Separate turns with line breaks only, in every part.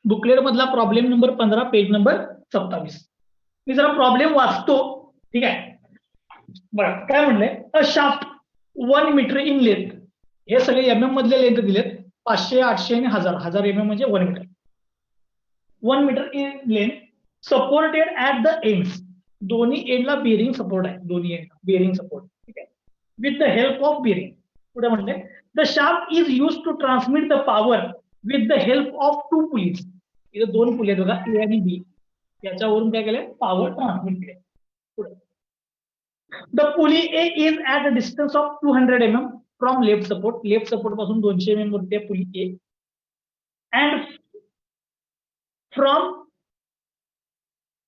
Booklet मधला problem number 15 page number 27. मी जरा प्रॉब्लेम वाचतो. ठीक आहे. बरं काय म्हणलंय, a shaft 1 metre in length. हे सगळे एमएम मधले लेंथ दिलेत. 500, 800 आणि 1000 एमएम म्हणजे 1 metre. 1 metre in length supported at the ends. दोन्ही एंडला बेरिंग सपोर्ट आहे. दोन्ही एंडला बेरिंग सपोर्ट. ठीक आहे. With the help of bearing. पुढे म्हणले the shaft is use to transmit the power with the help of 2 pulleys. इथे 2 पुली आहेत बघा, ए आणि बी. याच्यावरून काय केलंय, पॉवर ट्रान्समिट केले. पुढे the pulley A is at a distance of 200 mm from left support. Left support पासून 200 mm वरती आहे pulley A. And from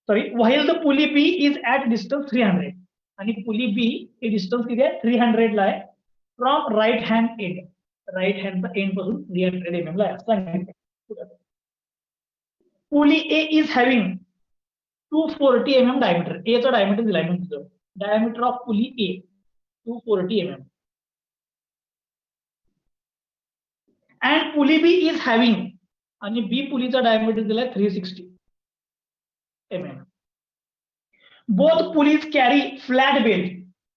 while the pulley B is at distance 300. आणि पुली बी हे डिस्टन्स किती आहे, 300 ला आहे. From right hand end. Right हँडचा एंड पासून 300 mm ला आहे. Pulley A is having 240 mm diameter. A चा डायमीटर दिलाय म्हणजे diameter of pulley A 240 mm. And pulley B is having, आणि बी पुलीचा डायमीटर दिलाय 360 mm. Both pulleys carry flat belt.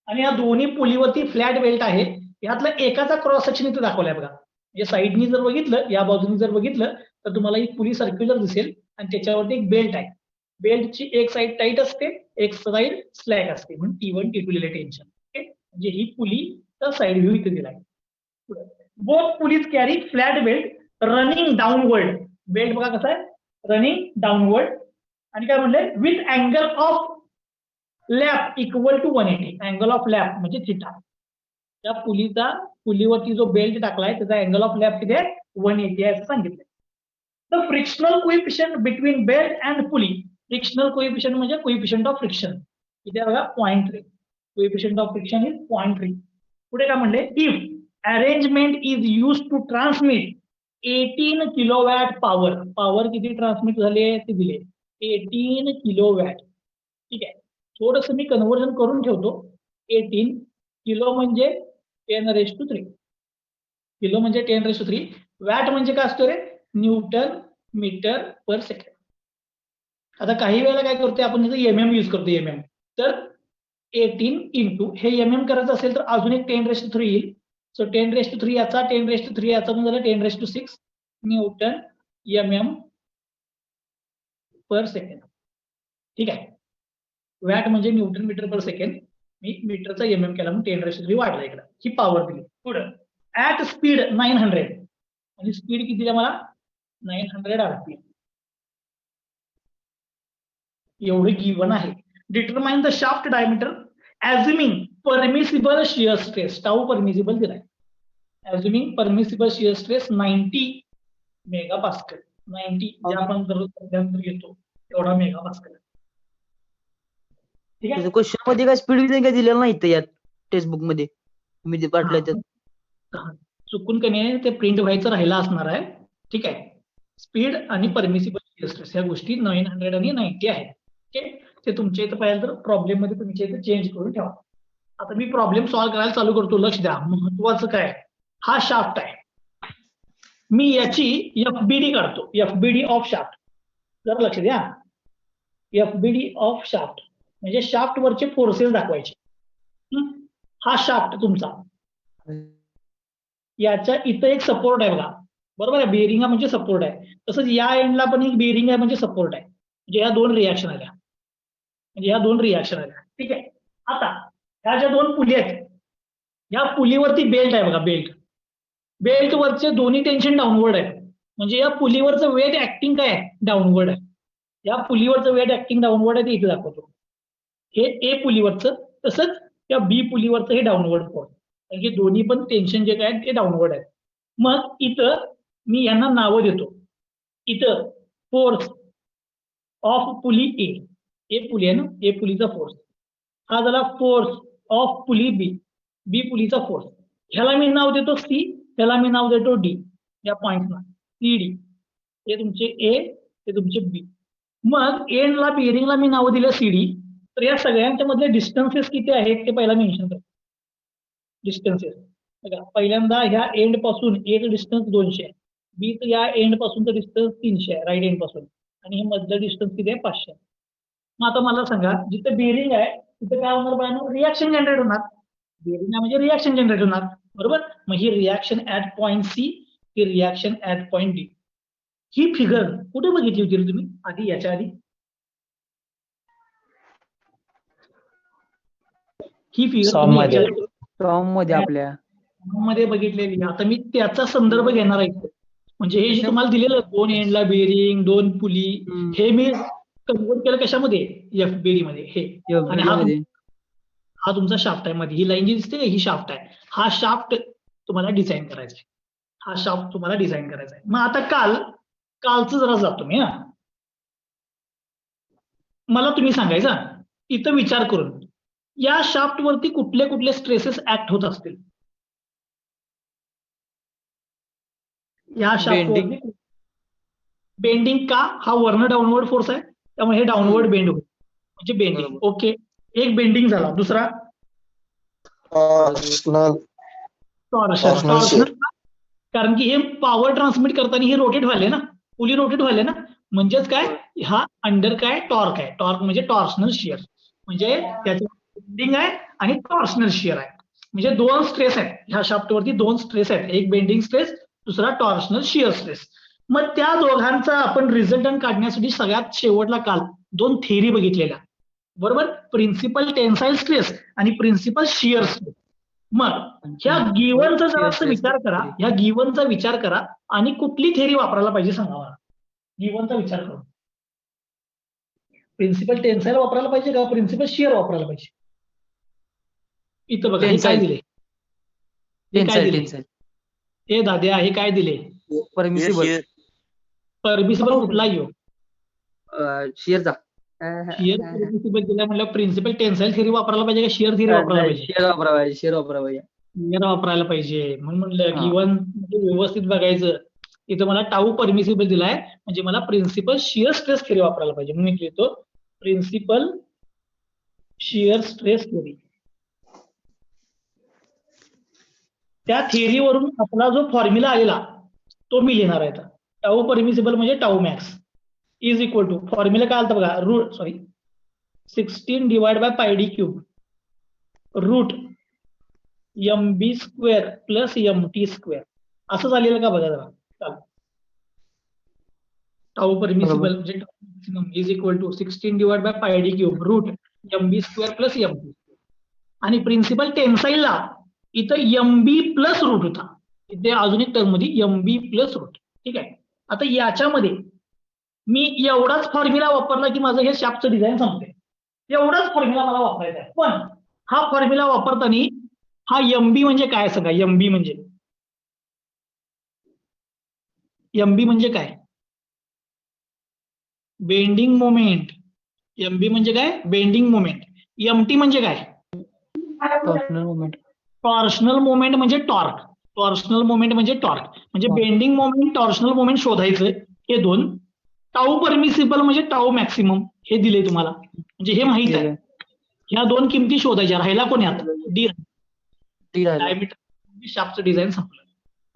आणि या दोन्ही पुलीवरती फ्लॅट बेल्ट आहे. यातला एकाचा क्रॉस सेक्शन इथे दाखवलाय बघा. म्हणजे साईडनी जर बघितलं, या बाजूनी जर बघितलं तर तुम्हाला ही पुली सर्क्युलर दिसेल आणि त्याच्यावरती एक बेल्ट आहे. बेल्टची एक साईड टाईट असते, एक साईड स्लॅक असते, म्हणून T1 T2 लिहिलं टेन्शन. ओके, म्हणजे ही पुलीचा साईड व्ह्यू इथे दिलाय. Both pulleys carry flat belt running downward. Belt बघा कसा आहे, रनिंग डाऊनवर्ड. आणि काय म्हणलंय, with angle of lap equal to 180. Angle of lap म्हणजे थिटा. त्या पुलीवरती जो बेल्ट टाकलाय त्याचा अँगल ऑफ लॅप किती आहे, 180 आहे असं सांगितलंय. The frictional coefficient between belt and pulley. Frictional coefficient म्हणजे कोइफिशियंट ऑफ फ्रिक्शन. इथे बघा 0.3. Coefficient of friction is 0.3. पुढे काय म्हणले, if arrangement is use to transmit 18 kilowatt power. Power किती ट्रान्समिट झाली आहे ते दिले, 18 किलोवॅट. ठीक आहे. थोडंसं मी कन्व्हर्जन करून ठेवतो. 18 किलो म्हणजे 10⁻3. किलो म्हणजे 10⁻3. वॅट म्हणजे काय असतो रे, न्यूटन मीटर पर सेकंड. आता काही वेळेला काय करतोय आपण, MM यूज करतो. MM तर 18 इंटू हे MM करायचं असेल तर अजून एक 10⁻3 येईल. सो 10⁻3 याचा 10⁻3 याचा पण झालं 10⁻6 न्यूटन MM पर सेकंड. ठीक आहे. वॅट म्हणजे न्यूटन मीटर पर सेकंड. मी मीटरचा MM केला म्हणून 10⁻3 वाढला इकडे. ही पॉवर दिली. पुढं ऍट स्पीड 900. आणि स्पीड किती दिली मला, 900 RPM. एवढे गिवन आहे. Determine the shaft diameter assuming permissible shear stress. Tau permissible दिलाय. Assuming permissible shear stress 90 megapascal. 90 जे आपण दररोज घेतो तेवढा मेगापास्कल. ठीक आहे.
क्वेश्चन मध्ये काय स्पीड काय दिलेलं नाही यात टेक्स्ट बुक मध्ये मी पाठवलं त्यात.
चुकून कधी ते प्रिंट व्हायचं राहिला असणार आहे. ठीक आहे. स्पीड आणि परमिसिबल शियर स्ट्रेस या गोष्टी 900 आणि 90 आहेत. ओके, ते तुमच्या इथं पाहिजे तर प्रॉब्लेम मध्ये तुमच्या इथे चेंज करून ठेवा. आता मी प्रॉब्लेम सॉल्व्ह करायला चालू करतो. लक्ष द्या, महत्वाचं काय, हा शाफ्ट आहे. मी याची FBD काढतो. FBD of shaft. जरा लक्ष द्या, FBD ऑफ शाफ्ट म्हणजे शाफ्ट वरचे फोर्सेस दाखवायचे. हा शाफ्ट तुमचा, याच्या इथं एक सपोर्ट आहे बघा, बरोबर आहे. बेरिंग म्हणजे सपोर्ट आहे. तसंच या एंडला पण एक बेरिंग आहे म्हणजे सपोर्ट आहे. म्हणजे ह्या दोन रिॲक्शन आल्या. ठीक आहे. आता ह्या ज्या 2 पुली आहेत, या पुलीवरती बेल्ट आहे बघा. बेल्ट वरचे दोन्ही टेन्शन डाऊनवर्ड आहे. म्हणजे या पुलीवरचं वेट ऍक्टिंग काय आहे, डाऊनवर्ड आहे. या पुलीवरचं वेट ऍक्टिंग डाऊनवर्ड आहे ते इथे दाखवतो. हे A पुलीवरचं, तसंच या B पुलीवरचं हे डाऊनवर्ड फोर्स. म्हणजे दोन्ही पण टेन्शन जे काय ते डाऊनवर्ड आहे. मग इथं मी यांना नावं देतो. इथं force of pulley A pulley आहे ना, ए पुलीचा फोर्स. हा झाला फोर्स ऑफ पुली बी पुलीचा फोर्स. ह्याला मी नाव देतो C, ह्याला मी नाव देतो D. या पॉइंटला CD. हे तुमचे A, हे तुमचे B. मग एंडला बेरिंगला मी नाव दिलं CD. तर या सगळ्यांच्या मधले डिस्टन्सेस किती आहेत ते पहिला मेन्शन करतो. डिस्टन्सेस बघा, पहिल्यांदा ह्या एंड पासून एक डिस्टन्स 200 आहे. बी या एंड पासूनचं डिस्टन्स 300 आहे, राईट एंड पासून, आणि हे मधलं डिस्टन्स किती आहे 500. मग आता मला सांगा, जिथे बेरिंग आहे तिथे काय होणार बाय, रिॲक्शन जनरेट होणार. बेरिंग म्हणजे रिॲक्शन जनरेट होणार, बरोबर. मग ही रिॲक्शन ऍट पॉइंट सी, ही रिॲक्शन ऍट पॉइंट डी. ही फिगर कुठे बघितली होती तुम्ही आधी, याच्या आधी? ही फिगर
Sum
तुम्ही
मध्ये.
याच्या
फॉर्म मध्ये आपल्या
मध्ये बघितलेली. आता मी त्याचा संदर्भ घेणार आहे. म्हणजे हे जे तुम्हाला दिलेलं 2 एंडला बेरिंग, 2 पुली, हे मी कन्वर्ट केलं कशामध्ये, एफबीडी मध्ये. हे आणि हा तुमचा शाफ्ट आहे मध्ये, ही लाईन जी दिसते ही शाफ्ट आहे. हा शाफ्ट तुम्हाला डिझाईन करायचा आहे, हा शाफ्ट तुम्हाला डिझाईन करायचा आहे. मग आता कालचं जरा जातो मी. मला तुम्ही सांगायचा इथं विचार करून, या शाफ्ट वरती कुठले कुठले स्ट्रेसेस ऍक्ट होत असतील. या शाफ्ट वरती बेंडिंग का, हा वरनं डाऊनवर्ड फोर्स आहे, त्यामुळे हे डाऊनवर्ड बेंड होईल, म्हणजे बेंडिंग. ओके, एक बेंडिंग झाला. दुसरा टॉर्शनल, कारण की हे पॉवर ट्रान्समिट करताना हे रोटेट व्हायले ना, पुली रोटेट व्हायले ना, म्हणजेच काय, हा अंडर काय टॉर्क आहे. टॉर्क म्हणजे टॉर्शनल शिअर, म्हणजे त्याचं बेंडिंग आहे आणि टॉर्शनल शिअर आहे. म्हणजे 2 स्ट्रेस आहेत ह्या शाफ्ट वरती, 2 स्ट्रेस आहेत, एक बेंडिंग स्ट्रेस, दुसरा टॉर्शनल शिअर स्ट्रेस. मग त्या दोघांचा आपण रिझल्टंट काढण्यासाठी सगळ्यात शेवटला काल 2 थेअरी बघितलेल्या, बरोबर. प्रिन्सिपल टेन्साईल स्ट्रेस आणि प्रिन्सिपल शिअर स्ट्रेस. मग ह्या गिव्हनचा जरा विचार करा, ह्या गिव्हनचा विचार करा आणि कुठली थेअरी वापरायला पाहिजे सांगा मला. गिव्हनचा विचार करून प्रिन्सिपल टेन्साईल वापरायला पाहिजे का प्रिन्सिपल शिअर वापरायला पाहिजे? इथं बघा हे काय दिले, हे दाद्या हे काय दिले, परमिसिबल कुठला येऊ,
शिअरचा.
शिअर परमिसिबल दिला म्हणलं, प्रिन्सिपल टेन्साईल थेअरी वापरायला पाहिजे का शिअर थेअरी वापरायला पाहिजे?
शिअर वापरायला पाहिजे.
म्हणून म्हणलं गिव्हन म्हणजे व्यवस्थित बघायचं. इथं मला टाऊ परमिसिबल दिलाय, म्हणजे मला प्रिन्सिपल शिअर स्ट्रेस थेअरी वापरायला पाहिजे. म्हणून मी लिहितो प्रिन्सिपल शिअर स्ट्रेस थेअरी. त्या थेअरीवरून आपला जो फॉर्म्युला आलेला तो मी लिहिणार आहे. टाऊ परमिसिबल म्हणजे tau max is equal to, formula काय आलता बघा, 16 divide by pi D cube root MB square plus MT square, असं झालेलं का बघा जरा. टाऊ परमिसिबल म्हणजे is equal to 16 divide by pi D cube root MB square plus MT. आणि प्रिन्सिपल टेन्साईलला इथं MB प्लस रूट होता, इथे अजून एक टर्म मध्ये MB प्लस रूट. ठीक आहे. आता याच्यामध्ये मी एवढाच फॉर्म्युला वापरला की माझं हे शाफ्टचं डिझाईन संपते. एवढाच फॉर्म्युला मला वापरायचा आहे. पण हा फॉर्म्युला वापरताना हा MB म्हणजे काय सांगा, MB म्हणजे काय, बेंडिंग मोमेंट. MB म्हणजे काय, बेंडिंग मोमेंट. MT म्हणजे काय, टॉर्शनल मोमेंट म्हणजे टॉर्क. टॉर्शनल मोमेंट म्हणजे टॉर्क, म्हणजे बेंडिंग मोमेंट, टॉर्शनल मोमेंट शोधायचं. हे 2. टाऊ परमिसिबल म्हणजे टाऊ मॅक्सिमम हे दिले तुम्हाला, म्हणजे हे माहित आहे. ह्या 2 किमती शोधायच्या. राहिला कोण यात, डी. डायमीटर शाफ्टचं डिझाईन संपलं.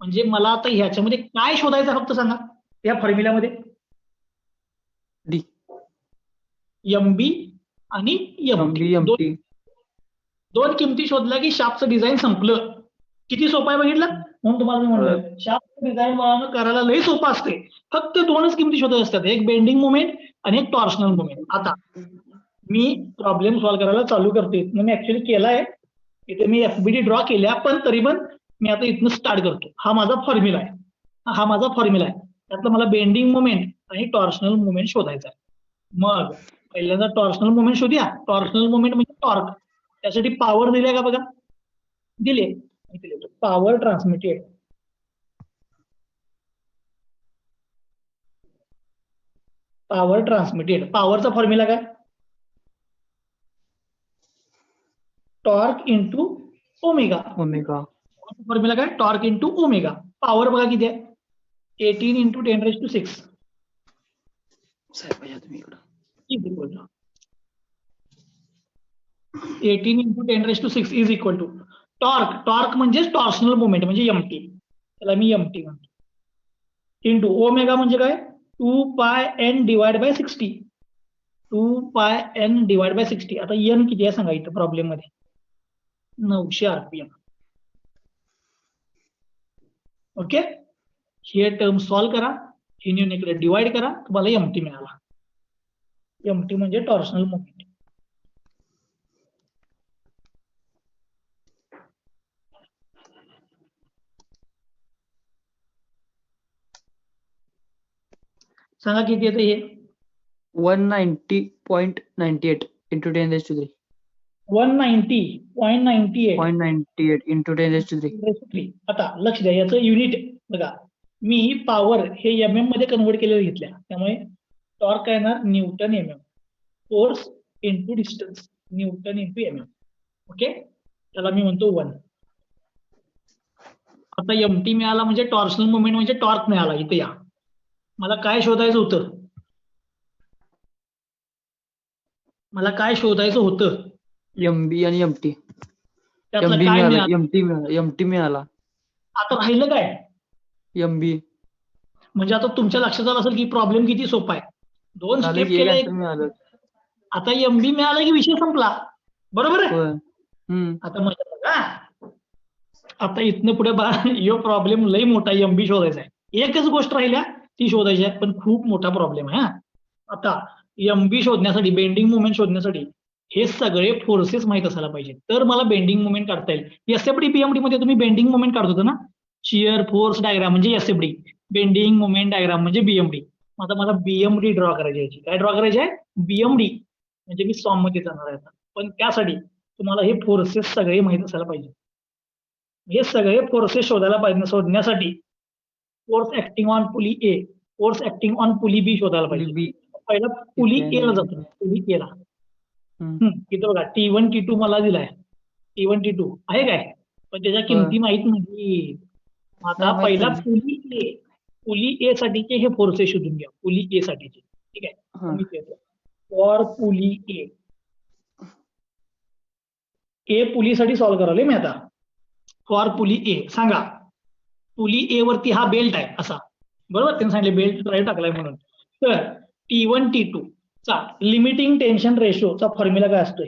म्हणजे मला आता ह्याच्यामध्ये काय शोधायचं फक्त सांगा, या फॉर्म्युल्यामध्ये
डी,
MB आणि MT. 2 किमती शोधल्या की शाफ्टचं डिझाईन संपलं. किती सोपं आहे बघितलं. म्हणून तुम्हाला मी म्हणलं शाफ्टचं डिझाईन करायला लई सोपं असते. फक्त 2च किमती शोधायच्या असतात, एक बेंडिंग मोमेंट आणि एक टॉर्शनल मोमेंट. आता मी प्रॉब्लेम सॉल्व्ह करायला चालू करते. मी ऍक्च्युअली केलाय, इथे मी FBD ड्रॉ केल्या, पण तरी पण मी आता इथनं स्टार्ट करतो. हा माझा फॉर्म्युला आहे, त्यातलं मला बेंडिंग मोमेंट आणि टॉर्शनल मोमेंट शोधायचा आहे. मग पहिल्यांदा टॉर्शनल मोमेंट शोधूया. टॉर्शनल मोमेंट म्हणजे टॉर्क. त्यासाठी पॉवर दिले का बघा, दिले. पॉवर ट्रान्समिटेड, पॉवरचा फॉर्म्युला काय, टॉर्क इंटू ओमेगा. फॉर्म्युला काय, टॉर्क इंटू ओमेगा. पॉवर बघा किती आहे, 18 × 10⁶. 18 × 10⁶ is equal to torque. Torque म्हणजे टॉर्शनल मोमेंट म्हणजे MT, त्याला मी MT म्हणतो. इंटू ओमेगा म्हणजे काय 2πn divide by 60. 2πn divide by 60. आता n किती आहे सांगा इथं प्रॉब्लेम मध्ये 900 RPM. ओके, हे टर्म सॉल्व करा, हे इकडे डिवाइड करा, तुम्हाला एमटी मिळाला. एमटी म्हणजे टॉर्शनल मोमेंट. सांगा किती येतं हे
190.98 into 10 raised to 3.
190.98
0.98 into 10 raised to 3.
आता लक्ष द्या, याचं युनिट बघा, मी पॉवर हे mm मध्ये कन्वर्ट केलेलं घेतल्या, त्यामुळे टॉर्क काय येणार Newton mm. Force into distance Newton into mm. Okay, त्याला मी म्हणतो 1. आता एमटी मिळाला म्हणजे टॉर्शनल मुवमेंट म्हणजे टॉर्क मिळाला. इथे या, मला काय शोधायचं होतं,
MB आणि MT.
त्यातलं
MB
काय
मिळाला,
मिळालं?
MT मिळाला.
आता राहिलं काय
MB.
म्हणजे आता तुमच्या लक्षात आलं असेल की प्रॉब्लेम किती सोपा आहे. 2
झालं
स्टेप
की एक
केलं,
answer मिळालं.
आता एमबी मिळाला की विषय संपला. बरोबर आहे.
होय.
आता मजा बघा, आता इथनं पुढे यो प्रॉब्लेम लई मोठा एमबी शोधायचा आहे. एकच गोष्ट राहिल्या ती शोधायची आहे, पण खूप मोठा प्रॉब्लेम आहे. आता एमबी शोधण्यासाठी, बेंडिंग मुवमेंट शोधण्यासाठी हे सगळे फोर्सेस माहित असायला पाहिजे, तर मला बेंडिंग मुवमेंट काढता येईल. एसएफडी बीएमडी मध्ये तुम्ही बेंडिंग मुवमेंट काढत होता ना, शियर फोर्स डायग्राम म्हणजे एसएफडी, बेंडिंग मुवमेंट डायग्राम म्हणजे बीएमडी. आता मला बीएमडी ड्रॉ करायची आहे. काय ड्रॉ करायची आहे? बीएमडी. म्हणजे मी सॉम मध्ये जाणार आहे आता, पण त्यासाठी तुम्हाला हे फोर्सेस सगळे माहित असायला पाहिजे. हे सगळे फोर्सेस शोधायला पाहिजे. शोधण्यासाठी force acting on pulley A, force acting on pulley B शोधायला पाहिजे.
B.
पहिला पुली ए ला जातो, पुली ए ला. इथं बघा T1 T2 मला दिलाय, T1 T2 आहे काय, पण त्याच्या किमती माहित नाही. आता पहिला पुली ए साठीचे हे फोर्सेस शोधून घ्या, पुली ए साठीचे. ठीक आहे, फॉर पुली ए पुलीसाठी सॉल्व्ह करायला मी आता. फॉर पुली ए सांगा, पुली ए वरती हा बेल्ट आहे असा, बरोबर, त्यांनी सांगितले बेल्ट ड्राईव्ह टाकलाय म्हणून. तर T1 T2 चा लिमिटिंग टेन्शन रेशोचा फॉर्म्युला काय असतोय?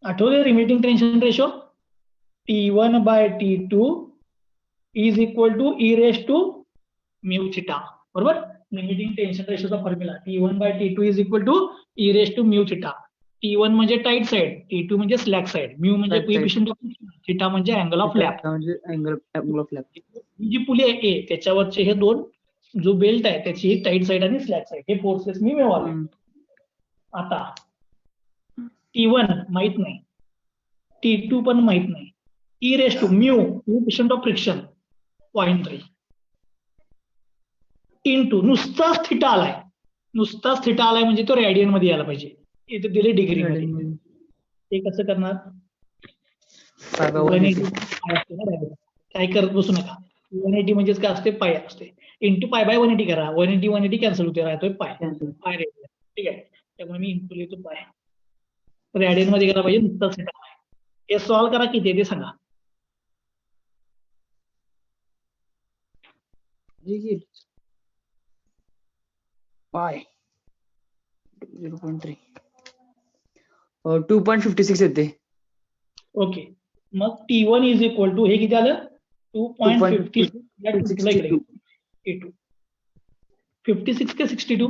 आठवले limiting tension ratio? T1/T2 is equal to e raise to mu theta. बरोबर, लिमिटिंग टेन्शन रेशोचा formula T1/T2 is equal to e raise to mu theta. T1 म्हणजे टाईट साइड, T2 म्हणजे slack side, mu म्हणजे coefficient of theta म्हणजे angle of lap. जी pulley आहे A त्याच्यावरचे हे दोन जो बेल्ट आहे त्याची टाईट साइड आणि स्लॅक साइड, हे फोर्सेस मी मिळवले. आता T1 माहित नाही, T2 पण माहित नाही, e raise to mu coefficient of friction 0.3 into नुसताच थिटा आलाय, नुसताच थिटा आलाय म्हणजे तो रेडियन मध्ये यायला पाहिजे. इथे दिले डिग्री मध्ये. ते कसं करणार? काय करत बसू नका. 180 म्हणजेच काय असते? पाय असते. इंटू पाय बाय 180 करा, 180 कॅन्सल होते, राहतोय पाय. Pi radian. ठीक आहे, त्यामुळे मी इंटू लिहितो पाय. रेडियन मध्ये गेला पाहिजे, नुसताच थिटा आहे. हे सॉल्व्ह करा, किती ते सांगा.
पाय 0.3 2.56 येते.
ओके, मग T1 इज इक्वल टू हे किती आलं? 2.56. 56 के 62?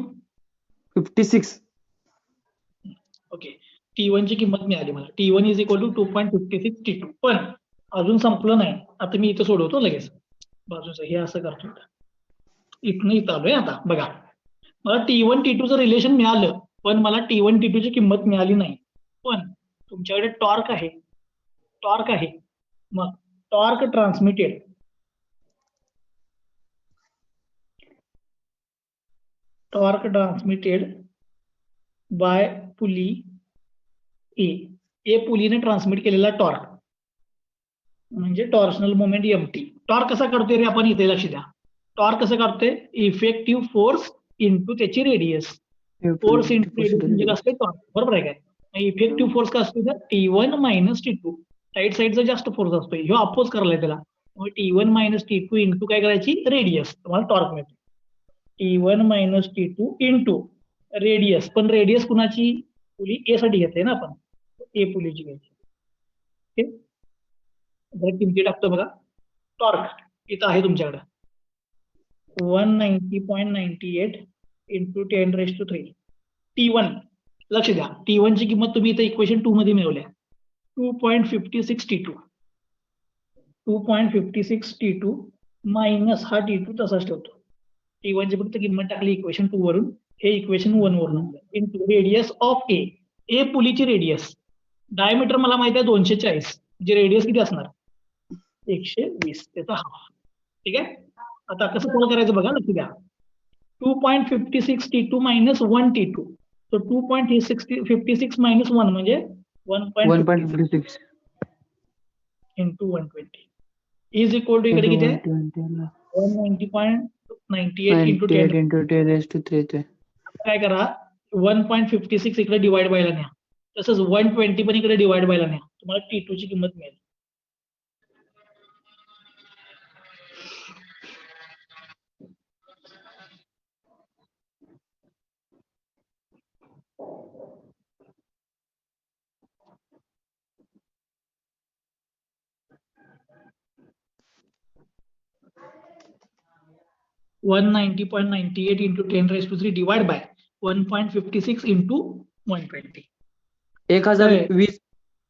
56.
ओके, T1 ची किंमत मिळाली मला. T1 is equal to 2.56 T2. पण अजून संपलं नाही, आता मी इथं सोडवतो लगेच. बाजूचं हे असं करतो, इथनं इथं आलोय. आता बघा, मला T1 T2चं रिलेशन मिळालं, पण मला T1 T2 ची किंमत मिळाली नाही. पण तुमच्याकडे टॉर्क आहे, टॉर्क आहे. मग torque transmitted by pulley A पुलीने ट्रान्समिट केलेला टॉर्क म्हणजे टॉर्शनल मोमेंट एमटी. टॉर्क कसा काढतोय रे आपण? इथे लक्ष द्या. टॉर्क कसं काढतोय? इफेक्टिव्ह फोर्स इंटू त्याची रेडियस. फोर्स इंटू रेडियस म्हणजे काय असते? टॉर्क. बरोबर आहे काय? इफेक्टिव्ह फोर्स काय असतो? T1 - T2 राईट साईडचा जास्त फोर्स असतो, ह्यो अपोज करायला त्याला. मग T1 मायनस T2 इंटू काय करायची, रेडियस, तुम्हाला टॉर्क मिळतो. T1 minus T2 into radius, पण रेडियस कुणाची, पुली ए साठी घेतली ना आपण, ए पुलीची घ्यायची. ओके, किमती टाकतो बघा. टॉर्क इथं आहे तुमच्याकडे 190.98 इंटू 10⁻³ T1. लक्ष द्या, T1 ची किंमत तुम्ही इथं इक्वेशन 2 मध्ये मिळवल्या 2.56 T2. 2.56 T2 मायनस हा T2 तसाच ठेवतो. T1 ची फक्त किंमत टाकली इक्वेशन 2 वरून, हे इक्वेशन 1 वरून, into radius of A, A पुलीची रेडियस, डायमीटर मला माहिती आहे 240, जे रेडियस किती असणार 120, त्याचा हाफ. ठीक आहे, आता कसं सॉल्व्ह करायचं बघा, लक्ष द्या. 2.56 T2 minus 1 T2, so 2.56 minus 1 म्हणजे 1.56 इंटू 120 इज इक्वल टू इकडे किती आहे 190.98 इंटू 10⁻³. काय करा, 1.56 इकडे डिवाइड बायला न्या, तसंच 120 पण इकडे डिवाइड बायला न्या, तुम्हाला T2 ची किंमत मिळेल. $190.98 into 10⁻³ divide by 1.56 into 120,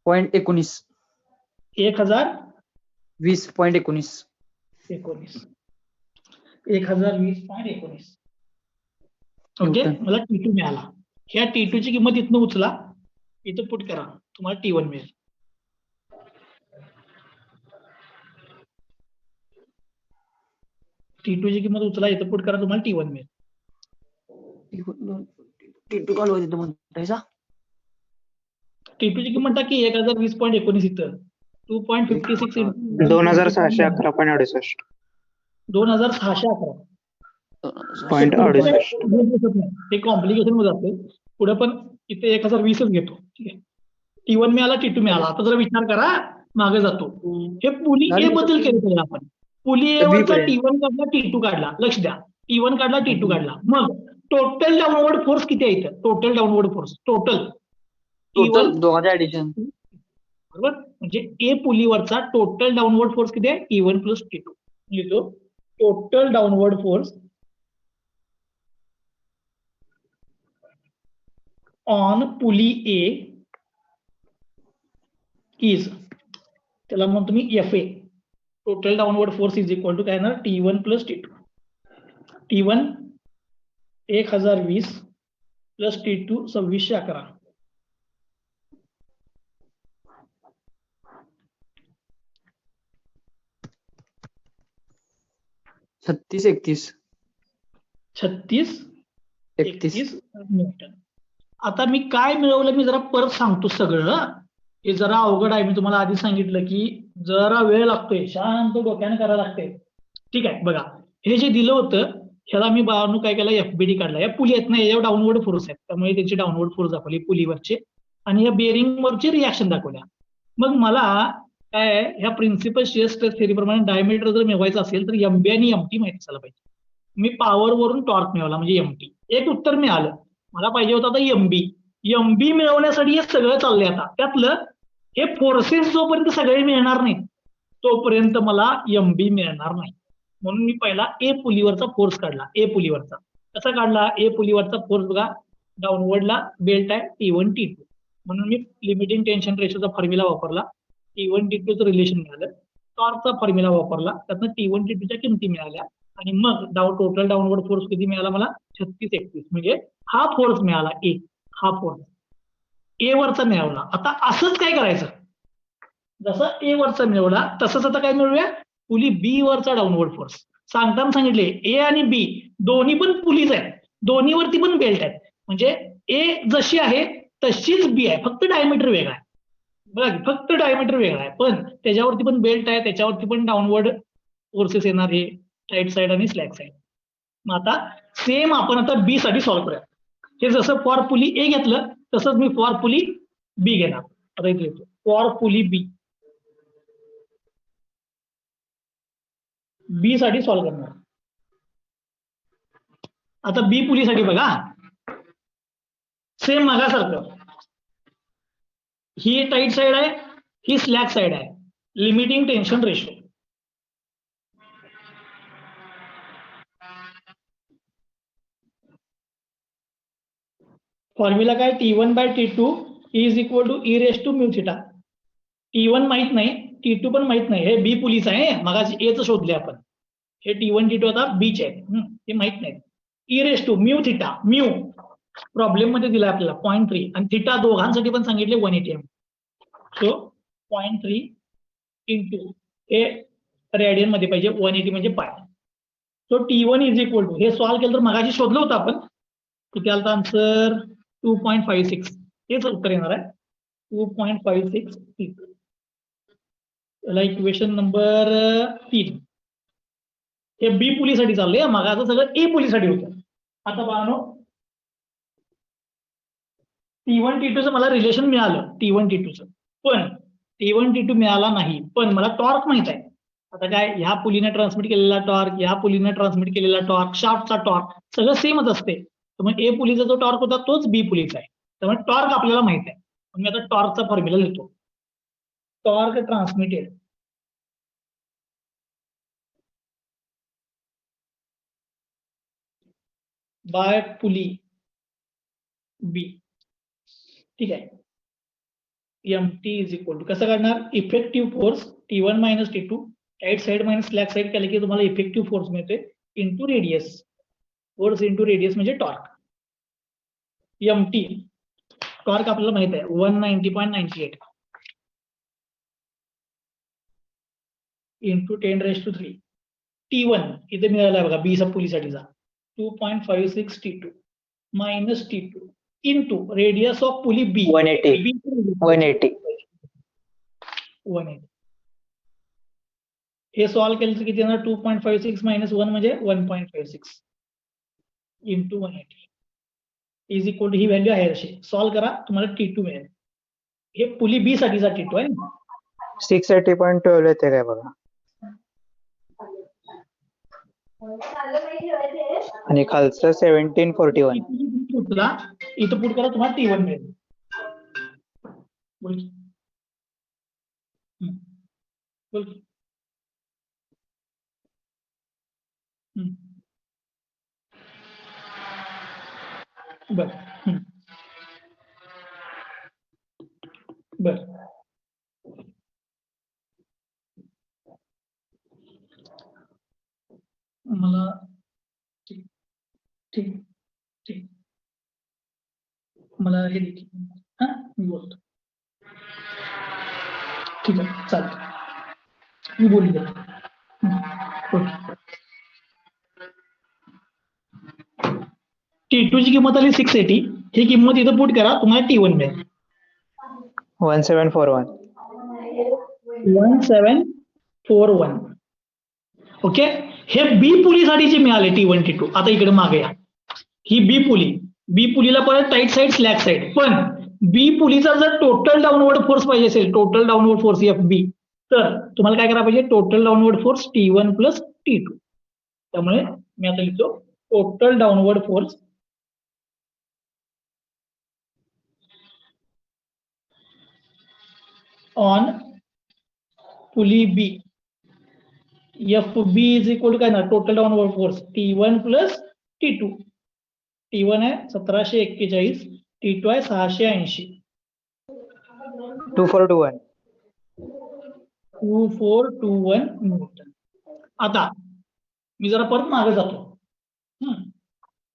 1020.19.
1020.19 okay, मला T2 मिळाला. ह्या T2 ची किंमत इथनं उचला, इथं पुट करा, तुम्हाला T1 मिळेल. T2 ची किंमत उचला, इथं पुट करा, तुम्हाला T1 मिळेल.
T2 काढू तिथं म्हणतायसा,
T2 ची किंमत टाकी 1020.19 इथं 2.56 इंटू
2611.68.
2611. ते कॉम्प्लिकेशन मध्ये जाते पुढे, पण इथे 1020च घेतो. ठीक आहे, T1 मिळाला, T2 मिळाला. आता जरा विचार करा, मागे जातो. हे पुली ए बद्दल केलं आपण, पुली ए वरचा T1 काढला, T2 काढला. लक्ष द्या, T1 काढला, T2 काढला. मग टोटल डाऊनवर्ड फोर्स किती आहे इथं, टोटल डाऊनवर्ड फोर्स, टोटल
दोघांचे ऍडिशन,
बरोबर, म्हणजे ए पुलीवरचा टोटल डाऊनवर्ड फोर्स किती आहे, T1 प्लस T2. लिहितो, total downward force on pulley A is, त्याला मग तुम्ही FA, total downward force is equal to काय येणार, T1 plus T2. T1 1020 plus T2 2611.
36
31 Newton. आता मी काय मिळवलं, मी जरा परत सांगतो सगळं, हे जरा अवघड आहे. मी तुम्हाला आधी सांगितलं की जरा वेळ लागतोय, शांत डोक्याने करायला लागते. ठीक आहे, बघा, हे जे दिलं होतं ह्याला मी बाळांनो काय केलं, FBD काढला. या पुली आहेत ना, याच्यावर डाऊनवर्ड फोर्स आहेत, त्यामुळे त्यांची डाऊनवर्ड फोर्स दाखवली पुलीवरचे, आणि या बेरिंग वरचे रिॲक्शन दाखवल्या. मग मला काय, ह्या प्रिन्सिपल शिअर स्ट्रेस थेरी प्रमाणे डायमीटर जर मिळवायचं असेल तर MB आणि MT माहिती असायला पाहिजे. मी पॉवर वरून टॉर्क मिळवला म्हणजे MT, एक उत्तर मिळालं. मला पाहिजे होतं आता MB मिळवण्यासाठी हे सगळं चाललंय. आता त्यातलं हे फोर्सेस जोपर्यंत सगळे मिळणार नाहीत तोपर्यंत मला MB मिळणार नाही. म्हणून मी पहिला ए पुलीवरचा फोर्स काढला. ए पुलीवरचा कसा काढला, ए पुलीवरचा फोर्स बघा, डाऊनवर्डला बेल्ट आहे T1 T2, म्हणून मी लिमिटिंग टेन्शन रेशोचा फॉर्म्युला वापरला, T1 T2चं रिलेशन मिळालं. टॉर्कचा फॉर्म्युला वापरला, त्यातनं T1 T2च्या किमती मिळाल्या, आणि मग टोटल डाऊनवर्ड फोर्स किती मिळाला मला, 36-31, म्हणजे हा फोर्स मिळाला ए, हा फोर्स ए वरचा मिळवला. आता असंच काय करायचं, जसं ए वरचा मिळवला तसंच आता काय मिळवूया, पुली बी वरचा डाऊनवर्ड फोर्स. सांगताना सांगितले ए आणि बी दोन्ही पण पुलीज आहेत, दोन्हीवरती पण बेल्ट आहेत, म्हणजे ए जशी आहे तशीच बी आहे, फक्त डायमीटर वेगळा आहे. बघा, फक्त डायमीटर वेगळा आहे, पण त्याच्यावरती पण बेल्ट आहे, त्याच्यावरती पण डाऊनवर्ड फोर्सेस येणार, हे राईट साइड आणि स्लॅक साइड. मग आता सेम आपण आता बी साठी सॉल्व्ह करूया. हे जसं फॉर पुली ए घेतलं तसंच मी फॉर पुली बी घेणार. आता इथे येतो फॉर पुली बी. बी साठी सॉल्व्ह करणार. आता बी पुलीसाठी बघा, सेम मागासारखं, ही टाईट साइड आहे, ही स्लॅक साइड आहे. Limiting tension ratio. फॉर्म्युला काय, T1/T2 is equal to e raise to mu theta. T1 माहित नाही, T2 पण माहित नाही. हे बी पुलीच आहे, मगाशी एच शोधले आपण. हे T1 T2 आता बीच आहे, हे माहित नाही. E raise to mu theta, mu problem मध्ये दिला आपल्याला 0.3 आणि थिटा दोघांसाठी पण सांगितले 180 mm. सो 0.3 इंटू हे रेडियन मध्ये पाहिजे, 180 म्हणजे पाय. So T1 is equal to, हे सॉल्व्ह केलं तर मगाशी शोधलं होतं आपण, किती आलं आन्सर 2.56. हेच उत्तर येणार आहे 2.56 T2. याला इक्वेशन नंबर 3. हे बी पुलीसाठी चाललंय, मगाचं सगळं ए पुलीसाठी होतं. आता पाहनो T1 T2चं मला रिलेशन मिळालं, T1 T2चं, पण T1 T2 मिळाला नाही, पण मला टॉर्क माहित आहे. आता काय, ह्या पुलीने ट्रान्समिट केलेला टॉर्क, ह्या पुलीने ट्रान्समिट केलेला टॉर्क, शाफ्टचा टॉर्क सगळं सेमच असते. त्यामुळे ए पुलीचा जो टॉर्क होता तोच बी पुलीचा आहे. त्यामुळे टॉर्क आपल्याला माहित आहे. मी आता टॉर्कचा फॉर्म्युला लिहितो. टॉर्क ट्रान्समिटेड बाय पुली बी, ठीक आहे. MT इज इक्वल टू कसं काढणार, effective force T1 minus T2, tight side minus slack side केलं की तुम्हाला इफेक्टिव्ह फोर्स मिळते into radius. Force into radius म्हणजे टॉर्क. MT टॉर्क आपल्याला माहित आहे 190.98 इंटू 10⁻³ T1 इथे मिळाला बघा बी सब पुलीसाठीचा 2.56 T2 minus T2 into radius of pulley B
180.
हे सॉल्व्ह केलं तर किती येणार, 2.56 मायनस 1 म्हणजे 1.56 इंटू 180 इज इक्वल टू, ही व्हॅल्यू आहे अशी सॉल्व्ह करा, तुम्हाला T2 मिळेल. हे पुली बी साठीचा T2 आहे.
680.12 येते काय बघा, आणि खालचं 1741.
इथं पुट करा, तुम्हाला T1 मिळेल. बोल की. बोल की. बर बर, मला ठीक ठीक ठीक मला हे देखील मी बोलतो. ठीक आहे, चालतं, मी बोलू द्या. T2 ची किंमत आली 680, ही किंमत इथं पुट करा, तुम्हाला T1 मिळेल
1741.
1741. ओके, हे बी पुलीसाठीचे मिळाले T1 T2. आता इकडे मागे या, ही बी पुलीला परत टाईट साइड स्लॅक साइड, पण बी पुलीचा जर टोटल डाऊनवर्ड फोर्स पाहिजे असेल, टोटल डाऊनवर्ड फोर्स FB, तर तुम्हाला काय करायला पाहिजे, total downward force T1 plus T2. त्यामुळे मी आता लिहितो total downward force on pulley B FB is equal to काय ना, total downward force T1 plus T2. T1 आहे 1741, T2 आहे 680.
2421.
2421 न्यूटन. आता मी जरा परत मागे जातो.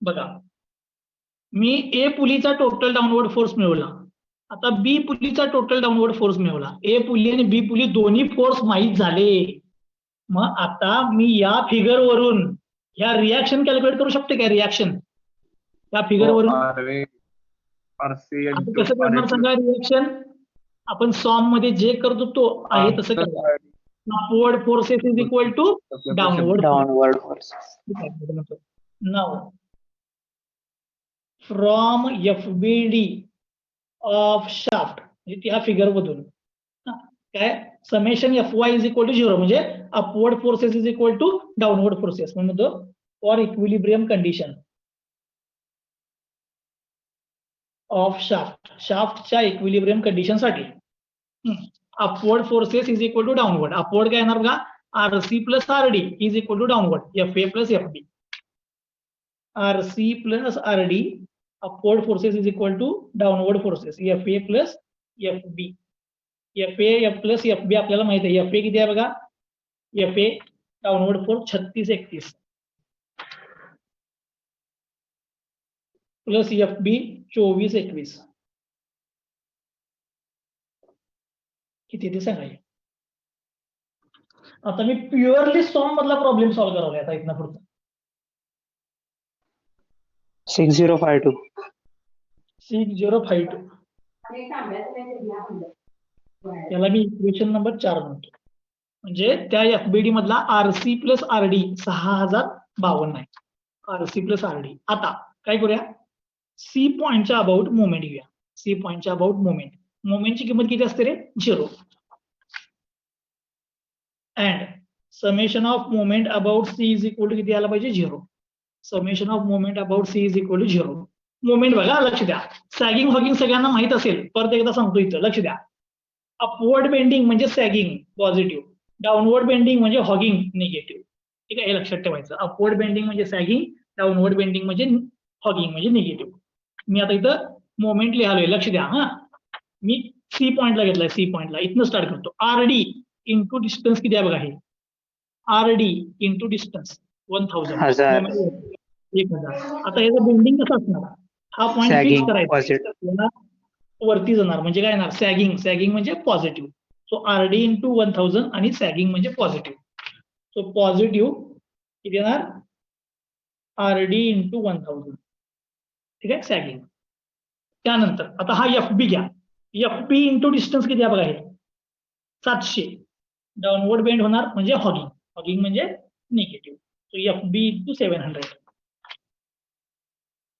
बघा, मी ए पुलीचा टोटल डाऊनवर्ड फोर्स मिळवला, आता बी पुलीचा टोटल डाऊनवर्ड फोर्स मिळवला. ए पुली आणि बी पुली दोन्ही फोर्स माहीत झाले. मग आता मी या फिगर वरून ह्या रिॲक्शन कॅल्क्युलेट करू शकते का, रिॲक्शन या फिगर वरून कसं करणार सांगा रिॲक्शन. आपण सॉम मध्ये जे करतो तो आहे तसं करा. Upward forces is equal to downward forces. Now from FBD of shaft, म्हणजे त्या फिगर मधून काय summation Fy is equal to 0 म्हणजे upward forces is equal to downward forces म्हणून तो फॉर इक्विलिब्रियम कंडिशन ऑफ शाफ्टच्या इक्विलिब्रियम कंडिशन साठी upward forces is equal to downward. Upward काय येणार बघा RC plus RD is equal to downward FA plus FB. RC plus RD upward forces is equal to downward forces FA plus FB. FA plus FB आपल्याला माहित आहे. FA किती आहे बघा FA downward force 36-31 plus FB 24-21 किती ते सांगाय. आता मी प्युअरली सॉम मधला प्रॉब्लेम सॉल्व्ह करावला आता इथनं पुढचा
6052.
6052 याला मी इक्वेशन नंबर 4 म्हणतो. म्हणजे त्या FBD मधला RC प्लस RD 6052 आहे. RC plus RD. आता काय करूया C पॉइंटच्या अबाउट मोमेंट घेऊया. C पॉइंटच्या अबाउट मोमेंटची किंमत किती असते रे 0. And summation of moment about C is equal to किती आला पाहिजे 0. Summation of moment about C is equal to 0. Moment बघा लक्ष द्या. सॅगिंग हॉगिंग सगळ्यांना माहित असेल. परत एकदा सांगतो इथं लक्ष द्या. अपवर्ड बेंडिंग म्हणजे सॅगिंग पॉझिटिव्ह, डाऊनवर्ड बेंडिंग म्हणजे हॉगिंग निगेटिव्ह. ठीक आहे हे लक्षात ठेवायचं. अपवर्ड बेंडिंग म्हणजे सॅगिंग, डाऊनवर्ड बेंडिंग म्हणजे हॉगिंग म्हणजे निगेटिव्ह. मी आता इथं मोमेंट लिहालोय लक्ष द्या. हा मी C पॉइंटला घेतलाय. C पॉइंटला इथनं स्टार्ट करतो. RD इंटू डिस्टन्स किती आहे बघा हे RD इंटू डिस्टन्स 1000 1000. आता याचं बेंडिंग कसं असणार हा पॉइंट फिक्स करायचा. वरती जाणार म्हणजे काय येणार सॅगिंग म्हणजे पॉझिटिव्ह. सो RD इंटू 1000 आणि सॅगिंग म्हणजे पॉझिटिव्ह. सो पॉझिटिव्ह किती येणार RD इंटू 1000. ठीक आहे सॅगिंग. त्यानंतर आता हा FB घ्या. FB इंटू डिस्टन्स किती आहे बघा हे 700. डाऊनवर्ड बेंड होणार म्हणजे हॉगिंग म्हणजे negative. So FB into 700.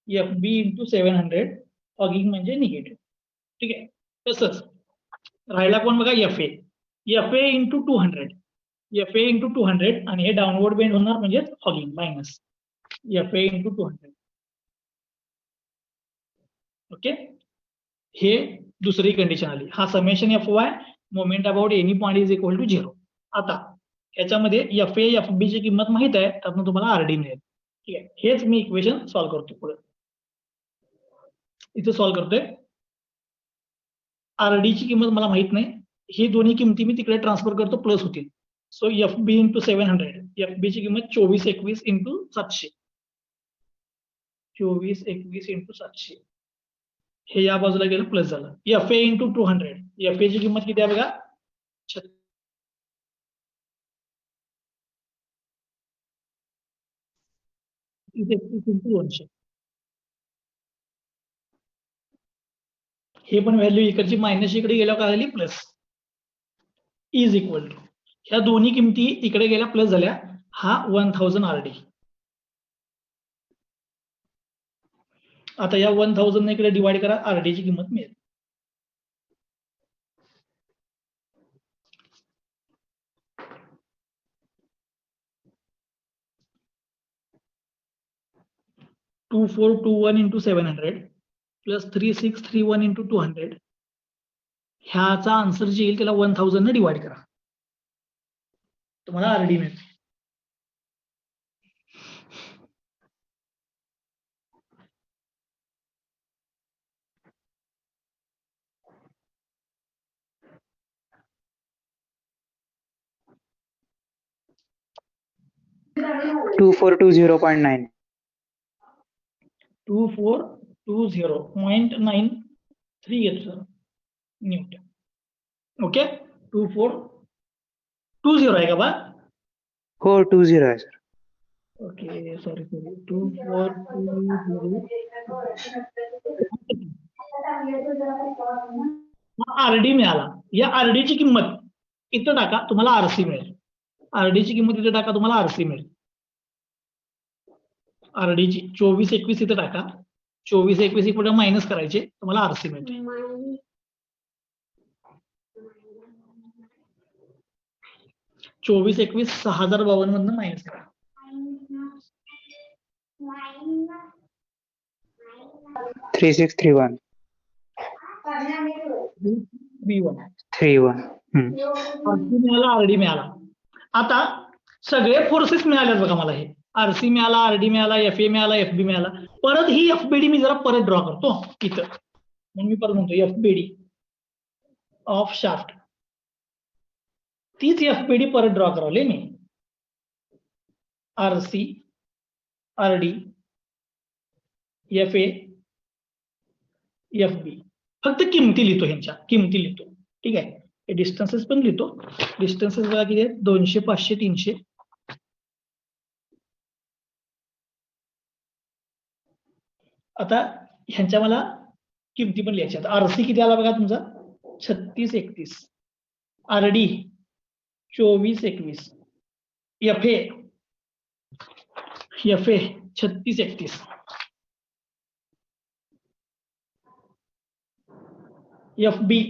FB into 700 hugging म्हणजे निगेटिव्ह. ठीक आहे तसंच राहिला कोण बघा FA इंटू 200. FA इंटू 200 आणि हे डाऊनवर्ड बेंड होणार म्हणजे hogging minus FA into 200. Okay हे दुसरी कंडिशन आली. हा summation Fy moment about any point is equal to 0. आता याच्यामध्ये FA FB ची किंमत माहित आहे त्यातून तुम्हाला RD मिळेल. ठीक आहे हेच मी इक्वेशन सॉल्व्ह करतो. पुढे इथं सॉल्व्ह करतोय. RD ची किंमत मला माहित नाही. ही दोन्ही किमती मी तिकडे ट्रान्सफर करतो प्लस होतील. सो FB इंटू 700 FB ची किंमत 24-21 इंटू 700. 24-21 इंटू 700 हे या बाजूला गेलं प्लस झालं. FA इंटू 200 FA ची किंमत किती आहे बघा 36 इंटू 200. हे पण व्हॅल्यू इकडची मायनस इकडे गेल्यावर काय झाली प्लस इज इक्वल टू ह्या दोन्ही किमती इकडे गेल्या प्लस झाल्या. हा 1000 RD. आता या 1000 ने इकडे डिवाइड करा RD ची किंमत मिळेल. $2421 इंटू 700 प्लस 3631 इंटू 200 ह्याचा आन्सर जे येईल त्याला 1000 ने डिवाइड करा तुम्हाला RD मिळेल.
$2420.9.
2420.93 घेतलं न्यूटन. ओके 2420 आहे का बा
हो 20 आहे सर.
ओके सॉरी 2420 RD मिळाला. या RD ची किंमत इथं टाका तुम्हाला RC मिळेल. RD ची किंमत इथं टाका तुम्हाला RC मिळेल. RD ची 24-21 इथं टाका 24-21 इकडे मायनस करायचे तुम्हाला RC मिळते. 24 21 6052 मधनं मायनस करा.
3631
V1
31.
आरसी मिळाला, आरडी मिळाला. आता सगळे फोर्सेस मिळालेत बघा मला. हे आरसी मिळाला, आरडी मिळाला, एफए मिळाला, एफबी मिळाला. परत ही एफबीडी मी जरा परत ड्रॉ करतो इथं. म्हणून मी परत म्हणतो एफबीडी ऑफ शाफ्ट. तीच एफबीडी परत ड्रॉ करावली मी. RC, RD, FA, FB. फक्त किमती लिहितो, ह्यांच्या किमती लिहितो. ठीक आहे. हे डिस्टन्सेस पण लिहितो. डिस्टन्सेस बघा किती आहेत? 200, 500, 300. आता ह्यांच्या मला किमती पण लिहायच्या. आरसी किती आला बघा तुमचा? 36 31. आरडी 24 21. एफए 36 31. एफबी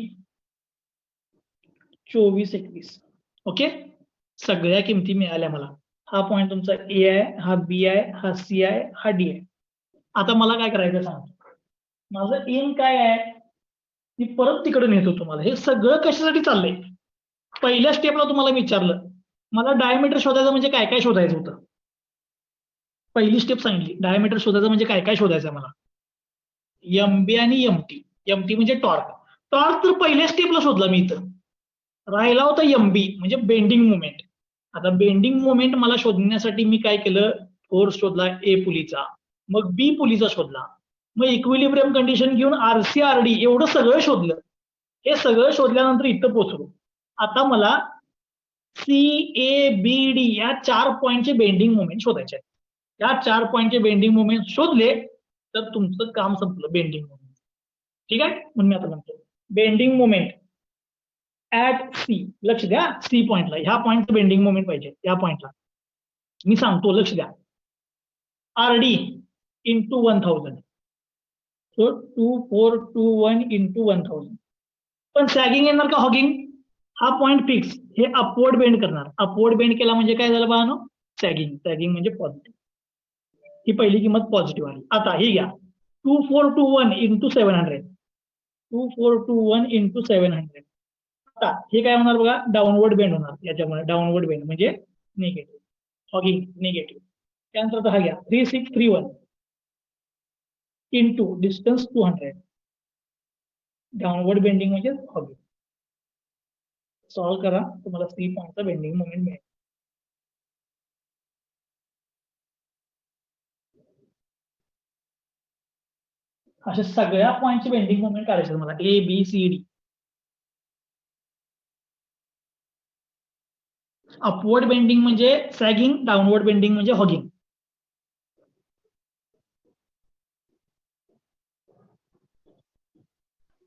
24 21. ओके, सगळ्या किमती मिळाल्या मला. हा पॉइंट तुमचा ए आहे, हा बी आहे, हा सी आहे, हा डी आहे. आता मला काय करायचं सांगतो. माझं एम काय आहे? मी परत तिकडे नेतो तुम्हाला. हे सगळं कशासाठी चाललंय? पहिल्या स्टेपला तुम्हाला विचारलं, मला डायमीटर शोधायचं म्हणजे काय काय शोधायचं होतं. पहिली स्टेप सांगितली, डायमीटर शोधायचं म्हणजे काय काय शोधायचं मला. एमबी आणि एमटी. एमटी म्हणजे टॉर्क. टॉर्क तर पहिल्या स्टेपला शोधला मी इथं. राहिला होता एमबी म्हणजे बेंडिंग मोमेंट. आता बेंडिंग मोमेंट मला शोधण्यासाठी मी काय केलं? फोर्स शोधला ए पुलीचा, मग बी पुलीचा शोधला, मग इक्विलिब्रियम कंडिशन घेऊन आरसी आरडी एवढं सगळं शोधलं. हे सगळं शोधल्यानंतर इथं पोहोचलो. आता मला सी ए बी डी या 4 पॉईंटचे बेंडिंग मोमेंट शोधायचे आहेत. या 4 पॉईंटचे बेंडिंग मोमेंट शोधले तर तुमचं काम संपलं. Bending moment. ठीक आहे. म्हणून मी आता म्हणतो बेंडिंग मोमेंट ऍट सी. लक्ष द्या, सी पॉइंटला. ह्या पॉइंटचं बेंडिंग मोमेंट पाहिजे. या पॉइंटला मी सांगतो, लक्ष द्या. RD into 1000. So 2421 into 1000. पण सॅगिंग येणार का हॉगिंग? हा पॉइंट फिक्स. हे अपवर्ड बेंड करणार. अपवर्ड बेंड केला म्हणजे काय झालं बाळानो? सॅगिंग. सॅगिंग म्हणजे पॉझिटिव्ह. ही पहिली किंमत पॉझिटिव्ह आली. आता ही घ्या 2421 इंटू 700. 2421 इंटू 700. आता हे काय होणार बघा? डाऊनवर्ड बेंड होणार. याच्यामुळे डाऊनवर्ड बेंड म्हणजे निगेटिव्ह. Hugging negative. त्यानंतर आता हा घ्या 3631 इंटू डिस्टन्स 200. डाऊनवर्ड बेंडिंग म्हणजे हॉगिंग. सॉल्व्ह करा, तुम्हाला सी पॉइंटचा बेंडिंग मोमेंट मिळेल. अशा सगळ्या पॉईंटचे बेंडिंग मोमेंट काढायचे मला. A B C D. Upward bending म्हणजे सॅगिंग, डाऊनवर्ड बेंडिंग म्हणजे hogging.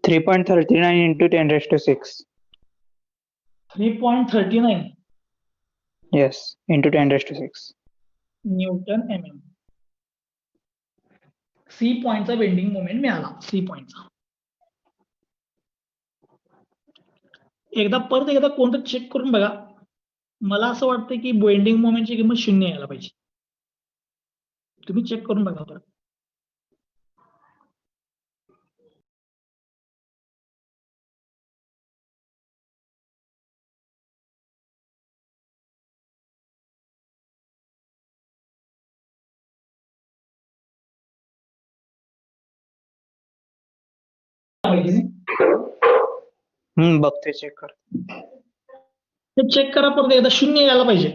Three point 39 into 10⁻⁶.
3.39
Yes, into 10⁻⁶.
Newton m m. C पॉइंटचा बेंडिंग मोमेंट मिळाला. सी पॉइंटचा. परत एकदा कोणतं चेक करून बघा. मला असं वाटतं की बेंडिंग मोमेंटची किंमत 0 यायला पाहिजे. तुम्ही चेक करून बघा परत.
बघते, चेक कर.
ते चेक करा परत एकदा. 0 यायला पाहिजे.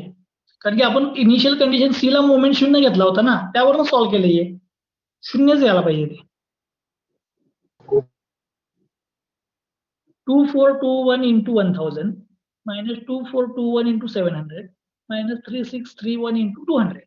कारण की आपण इनिशियल कंडिशन सी ला मोमेंट 0 घेतला होता ना, त्यावरून सॉल्व्ह केलंय. 0च यायला पाहिजे ते. 2421 into 1000 minus 2421 into 700 minus 3631 into 200.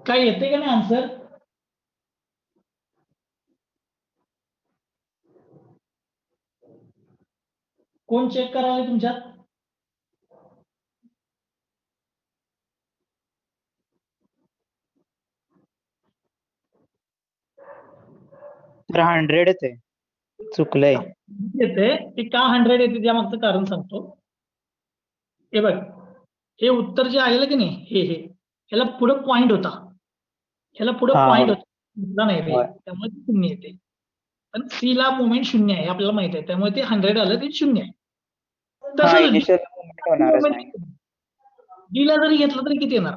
काय येते का नाही आन्सर? कोण चेक करायला तुमच्यात?
तर 100 येते. चुकलंय.
येते ते का 100 येते त्यामागचं कारण सांगतो. हे बघ, हे उत्तर जे आलेलं की नाही, हे ह्याला पुढे पॉइंट होता, ह्याला पुढे
हा,
पॉइंट
होय.
होता नाही रे,
होय.
त्यामुळे ते 0 येते. पण सी ला मोमेंट 0 आहे हे आपल्याला माहित आहे, त्यामुळे ते 100 आलं ते 0 आहे.
हा,
तसंच
इनिशियल मुवमेंट होणारच नाही.
डी ला जरी घेतलं तरी किती येणार?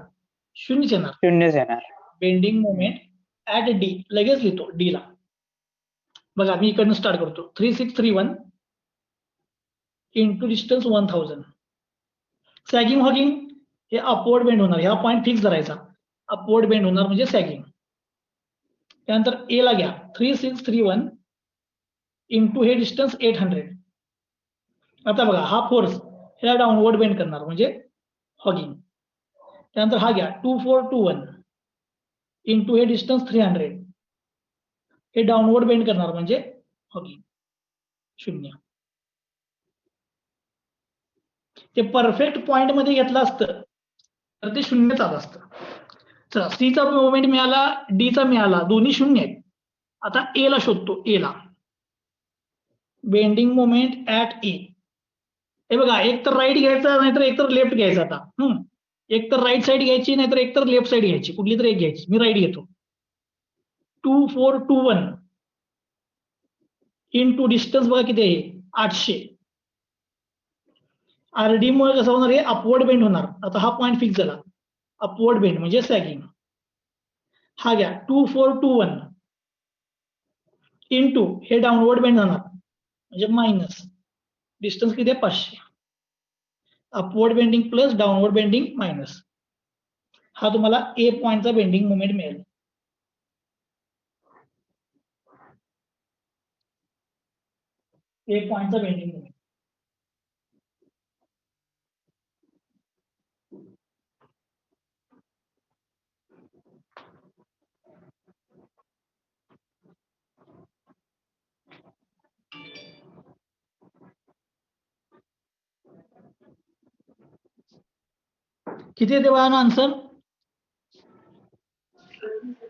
0 येणार.
0च येणार.
बेंडिंग मोमेंट ऍट डी लगेच लिहितो डी ला. बघा मी इकडनं स्टार्ट करतो. 3631 इंटू डिस्टन्स 1000. सॅगिंग हॉगिंग हे अपवर्ड बेंड होणार, ह्या पॉईंट फिक्स धरायचा. अपवर्ड बेंड होणार म्हणजे सॅगिंग. त्यानंतर ए ला घ्या 3631 इंटू हे डिस्टन्स 800. आता बघा हा फोर्स ह्याला डाऊनवर्ड बेंड करणार म्हणजे हॉगिंग. त्यानंतर हा घ्या 2421 इंटू हे डिस्टन्स 300. हे डाऊनवर्ड बेंड करणार म्हणजे हॉगिंग 0. ते परफेक्ट पॉइंट मध्ये घेतलं असतं तर ते 0 आलं असतं. चला सीचा मुवमेंट मिळाला, डीचा मिळाला, दोन्ही 0 आहेत. आता ए ला शोधतो. ए ला बेंडिंग मोमेंट ऍट ए. हे बघा एक तर राईट घ्यायचा नाहीतर एक तर लेफ्ट घ्यायचा. आता एक तर राईट साईड घ्यायची नाहीतर एक तर लेफ्ट साईड घ्यायची, कुठली तर एक घ्यायची. मी राईट घेतो. 2421 इंटू डिस्टन्स बघा किती आहे 800. आरडी मुळे कसं होणार, हे अपवर्ड बेंड होणार. आता हा पॉईंट फिक्स झाला, अपवर्ड बेंड म्हणजे सॅगिंग. हा घ्या 2421 इंटू हे डाऊनवर्ड बेंड जाणार म्हणजे मायनस डिस्टन्स किती आहे 500. Upward bending plus downward bending minus. हा तुम्हाला ए पॉइंटचा बेंडिंग मोमेंट मिळेल. ए पॉइंटचा बेंडिंग मोमेंट. किती येते बघा ना answer?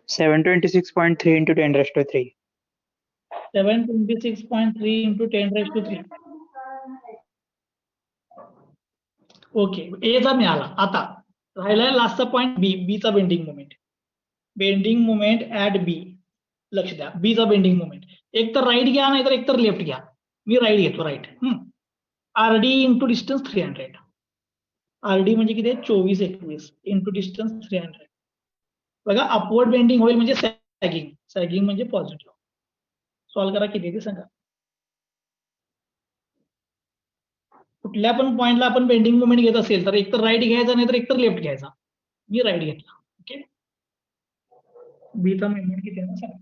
726.3 into 10⁻³
726.3 into 10⁻³. Okay, A चा मिळाला. आता राहिलाय लास्टचा पॉइंट बी. बी चा bending moment. Bending moment at B. लक्ष द्या, बी चा बेंडिंग मोमेंट एक तर राईट घ्या नाहीतर एक तर लेफ्ट घ्या. मी राईट घेतो. Right. RD into distance 300. RD म्हणजे किती आहे 2421 इंटू डिस्टन्स 300. बघा अपवर्ड बेंडिंग होईल म्हणजे सॅगिंग. सॅगिंग म्हणजे पॉझिटिव्ह. सॉल्व्ह करा किती ते सांगा. कुठल्या पण पॉइंटला आपण बेंडिंग मोमेंट घेत असेल तर एक तर राईट घ्यायचा नाही तर एक तर लेफ्ट घ्यायचा. मी राईट घेतला. ओके, बीचा मोमेंट किती आहे ना सांगा.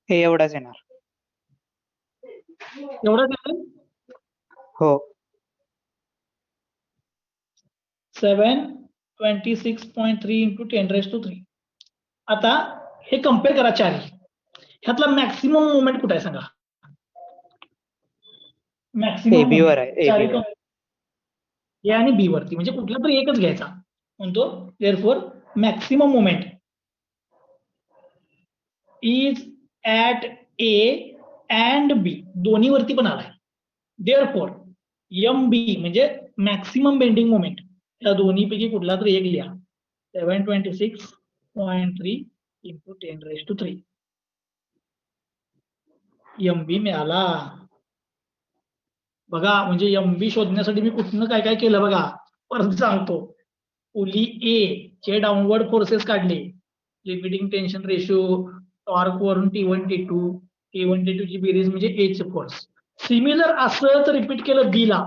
हे एवढाच येणार.
एवढाच येईल.
हो.
726.3 इंटू 10⁻³. आता हे कम्पेअर करा चारी. ह्यातला मॅक्सिमम मोमेंट कुठे आहे सांगा. मॅक्सिमम
AB वर आहे.
चारी
AB वर.
ए आणि बी वरती म्हणजे कुठला तरी एकच घ्यायचा. म्हणतो therefore maximum moment is at A and B. दोन्ही वरती पण आलाय. देअरफॉर एम बी म्हणजे मॅक्सिमम बेंडिंग मोमेंट या दोन्हीपैकी कुठला तरी एक लिहा. 726.3 इंटू 10⁻³. एम बी मिळाला. बघा म्हणजे एम बी शोधण्यासाठी मी कुठनं काय काय केलं बघा. परत सांगतो. पुली ए चे डाऊनवर्ड फोर्सेस काढले. लिमिटिंग टेन्शन रेशो, टॉर्क वरून T1 T2, T1 T2 ची बेरीज म्हणजे ए चे फोर्स. सिमिलर असंच रिपीट केलं बी ला.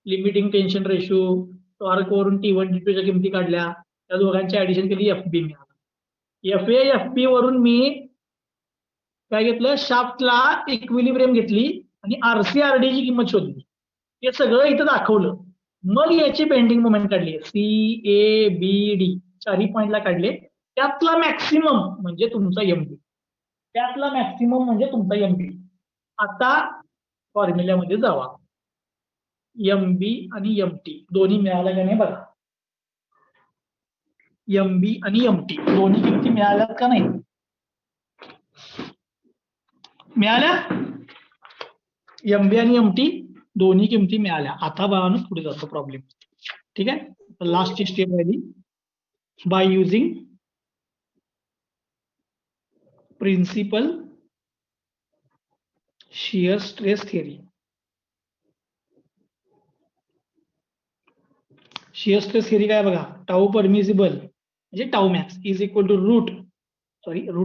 लिमिटिंग टेन्शन रेशो, टॉर्क वरून T1 T2 च्या किमती काढल्या. त्या दोघांची ऍडिशन केली, एफ बी मिळाला. एफ ए एफ बी वरून मी काय घेतलं, शाफ्टला इक्विलिब्रियम घेतली आणि आरसी आरडी ची किंमत शोधली. हे सगळं इथं दाखवलं. मग याची बेंडिंग मोमेंट काढली. सी ए बी डी चारही पॉइंटला काढले, त्यातला मॅक्सिमम म्हणजे तुमचा एमबी, त्यातला मॅक्सिमम म्हणजे तुमचा एमबी. आता फॉर्म्युल्यामध्ये जावा. एमबी आणि एमटी दोन्ही मिळालं का नाही बघा. एमबी आणि एमटी दोन्ही किमती मिळाल्यात का नाही? मिळाल्या. एमबी आणि एमटी दोन्ही किमती मिळाल्या. आता बाळानं पुढे जातो प्रॉब्लेम. ठीक आहे, लास्टची स्टेप राहिली. By using principal shear stress theory. Shear stress theory काय बघा, टाऊ परमिसिबल म्हणजे tau max is equal to root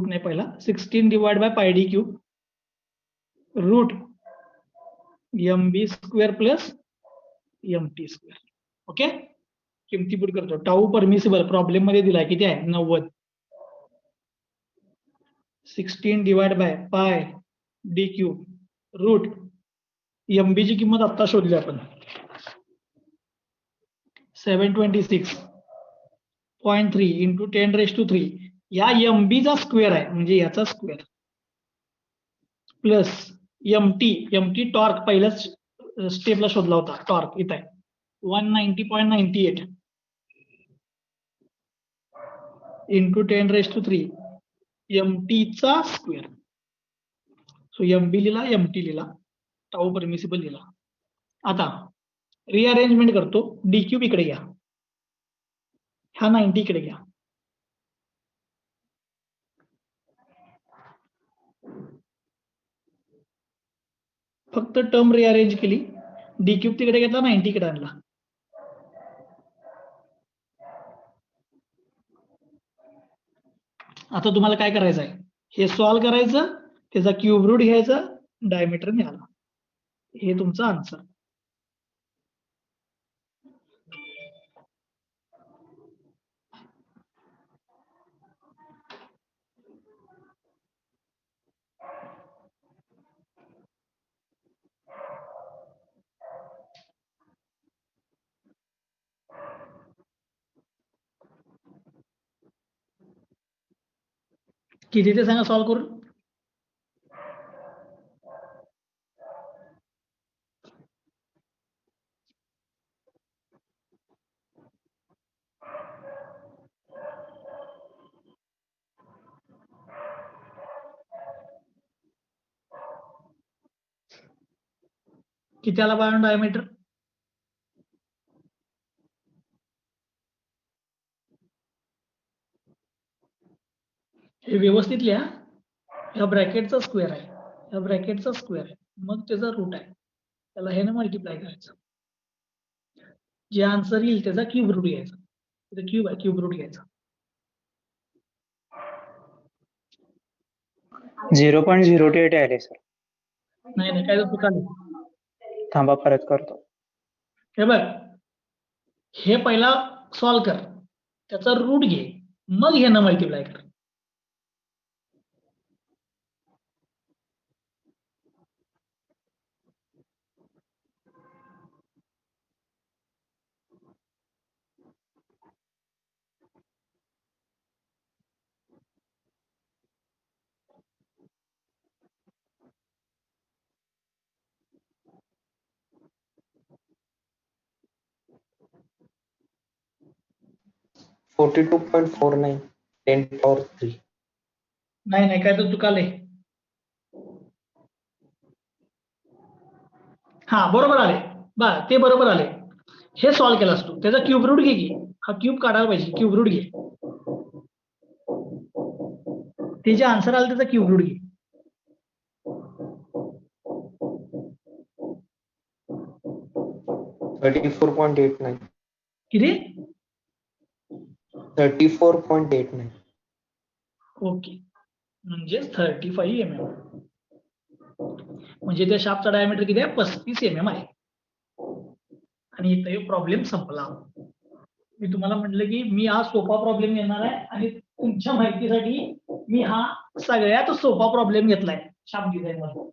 नाही पहिला 16 divide by pi D cube root MB square plus MT square. Okay, किमती पुट करतो. Tau permissible problem मध्ये दिलाय किती आहे 90. 16 divide by pi D cube root MB ची किंमत आता शोधली आपण 726.3 इंटू 10⁻³ या एमबीचा स्क्वेअर आहे म्हणजे याचा स्क्वेअर प्लस एमटी टॉर्क पहिल्याच स्टेपला शोधला होता. टॉर्क इथं आहे 190.98 इंटू 10⁻³ एमटीचा स्क्वेअर. सो एमबी लिहिला, एमटी लिहिला, टाऊ परमिसिबल लिहिला. आता रिअरेंजमेंट करतो. डी क्यूब इकडे घ्या, हा 90 इकडे घ्या. फक्त टर्म रिअरेंज केली. डी क्यूब तिकडे घेतला, 90 इकडे आणला. आता तुम्हाला काय करायचं आहे, हे सॉल्व्ह करायचं, त्याचा क्यूब रूट घ्यायचा, डायमीटर मिळाला. हे तुमचं आन्सर. किती ते सांगा सॉल्व्ह करून. किती आला बाळा डायमीटर? हे व्यवस्थित लिहा. या ब्रॅकेटचा स्क्वेअर आहे, या ब्रॅकेटचा स्क्वेअर आहे, मग त्याचा रूट आहे, त्याला हे मल्टिप्लाय करायचं. जे आन्सर येईल त्याचा क्यूब रूट घ्यायचा. क्यूब आहे, क्यूब रूट घ्यायचा.
0.028 आले सर.
नाही काय चुकाले.
थांबा परत करतो.
हे बघ, हे पहिला सॉल्व कर, त्याचा रूट घे, मग हे न मल्टिप्लाय कर.
$42.49 10⁻³
नाही काय तर चुकाले. हा बरोबर आले बा, ते बरोबर आले. हे सॉल्व केलास तू, त्याचा क्यूब रूट घे की, हा क्यूब काढायला पाहिजे, क्यूब रूट घे. ते जे आन्सर आलं त्याचा क्यूब रूट घे.
$34.89
किती?
34.89
ओके, म्हणजे 35 mm. म्हणजे त्या शाफ्टचा डायमीटर किती आहे 35 mm आहे. आणि इथे प्रॉब्लेम संपला. मी तुम्हाला म्हटलं की मी हा सोपा प्रॉब्लेम घेणार आहे आणि तुमच्या माहितीसाठी मी हा सगळ्यात सोपा प्रॉब्लेम घेतलाय शाफ्ट डिझाइन मध्ये.